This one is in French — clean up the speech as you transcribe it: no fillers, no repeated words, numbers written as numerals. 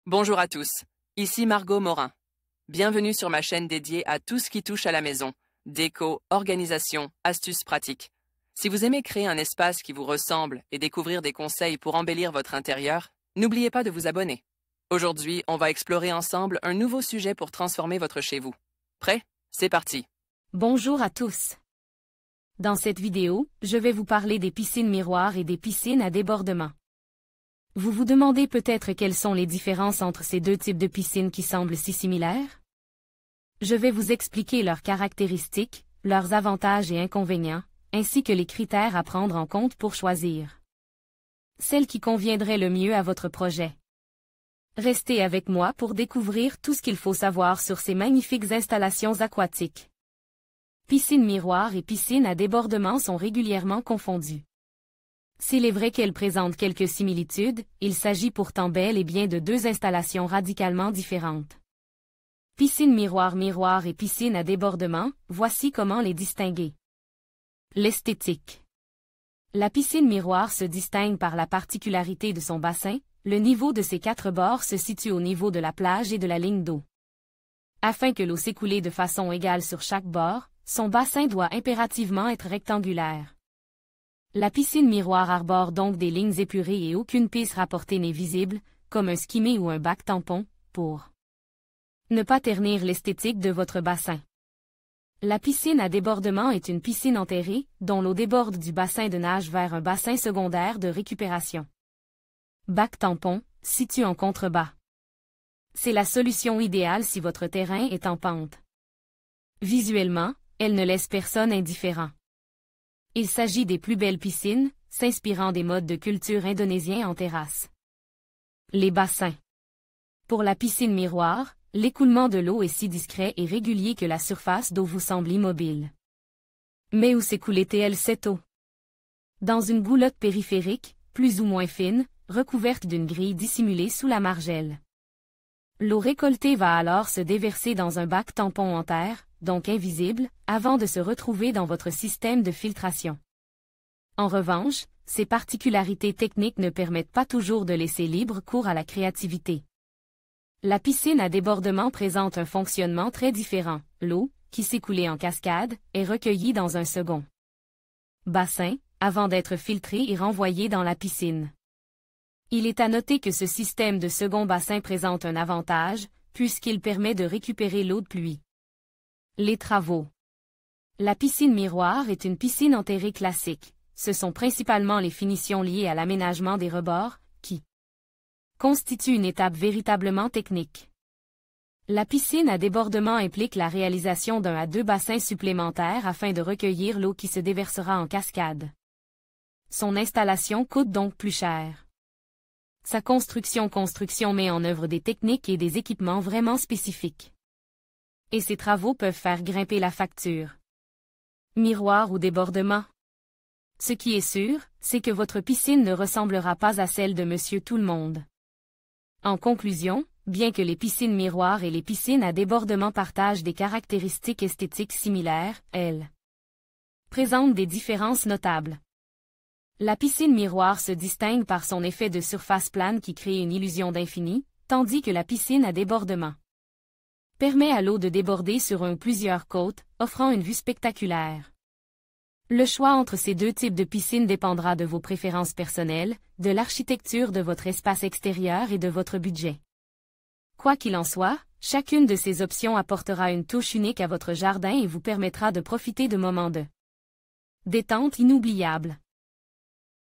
Bonjour à tous, ici Margot Morin. Bienvenue sur ma chaîne dédiée à tout ce qui touche à la maison, déco, organisation, astuces pratiques. Si vous aimez créer un espace qui vous ressemble et découvrir des conseils pour embellir votre intérieur, n'oubliez pas de vous abonner. Aujourd'hui, on va explorer ensemble un nouveau sujet pour transformer votre chez vous. Prêt? C'est parti! Bonjour à tous. Dans cette vidéo, je vais vous parler des piscines miroirs et des piscines à débordement. Vous vous demandez peut-être quelles sont les différences entre ces deux types de piscines qui semblent si similaires? Je vais vous expliquer leurs caractéristiques, leurs avantages et inconvénients, ainsi que les critères à prendre en compte pour choisir celle qui conviendrait le mieux à votre projet. Restez avec moi pour découvrir tout ce qu'il faut savoir sur ces magnifiques installations aquatiques. Piscine miroir et piscine à débordement sont régulièrement confondues. S'il est vrai qu'elles présentent quelques similitudes, il s'agit pourtant bel et bien de deux installations radicalement différentes. Piscine miroir et piscine à débordement, voici comment les distinguer. L'esthétique. La piscine miroir se distingue par la particularité de son bassin, le niveau de ses quatre bords se situe au niveau de la plage et de la ligne d'eau. Afin que l'eau s'écoule de façon égale sur chaque bord, son bassin doit impérativement être rectangulaire. La piscine miroir arbore donc des lignes épurées et aucune pisse rapportée n'est visible, comme un skimmé ou un bac tampon, pour ne pas ternir l'esthétique de votre bassin. La piscine à débordement est une piscine enterrée, dont l'eau déborde du bassin de nage vers un bassin secondaire de récupération. Bac tampon, situé en contrebas. C'est la solution idéale si votre terrain est en pente. Visuellement, elle ne laisse personne indifférent. Il s'agit des plus belles piscines, s'inspirant des modes de culture indonésiens en terrasse. Les bassins. Pour la piscine miroir, l'écoulement de l'eau est si discret et régulier que la surface d'eau vous semble immobile. Mais où s'écoulait-elle cette eau? Dans une goulotte périphérique, plus ou moins fine, recouverte d'une grille dissimulée sous la margelle. L'eau récoltée va alors se déverser dans un bac tampon en terre, donc invisible, avant de se retrouver dans votre système de filtration. En revanche, ces particularités techniques ne permettent pas toujours de laisser libre cours à la créativité. La piscine à débordement présente un fonctionnement très différent. L'eau, qui s'écoulait en cascade, est recueillie dans un second bassin, avant d'être filtrée et renvoyée dans la piscine. Il est à noter que ce système de second bassin présente un avantage, puisqu'il permet de récupérer l'eau de pluie. Les travaux. La piscine miroir est une piscine enterrée classique. Ce sont principalement les finitions liées à l'aménagement des rebords, qui constituent une étape véritablement technique. La piscine à débordement implique la réalisation d'un à deux bassins supplémentaires afin de recueillir l'eau qui se déversera en cascade. Son installation coûte donc plus cher. Sa construction met en œuvre des techniques et des équipements vraiment spécifiques. Et ces travaux peuvent faire grimper la facture. Miroir ou débordement? Ce qui est sûr, c'est que votre piscine ne ressemblera pas à celle de Monsieur Tout-le-Monde. En conclusion, bien que les piscines miroirs et les piscines à débordement partagent des caractéristiques esthétiques similaires, elles présentent des différences notables. La piscine miroir se distingue par son effet de surface plane qui crée une illusion d'infini, tandis que la piscine à débordement permet à l'eau de déborder sur un ou plusieurs côtes, offrant une vue spectaculaire. Le choix entre ces deux types de piscines dépendra de vos préférences personnelles, de l'architecture de votre espace extérieur et de votre budget. Quoi qu'il en soit, chacune de ces options apportera une touche unique à votre jardin et vous permettra de profiter de moments de détente inoubliables.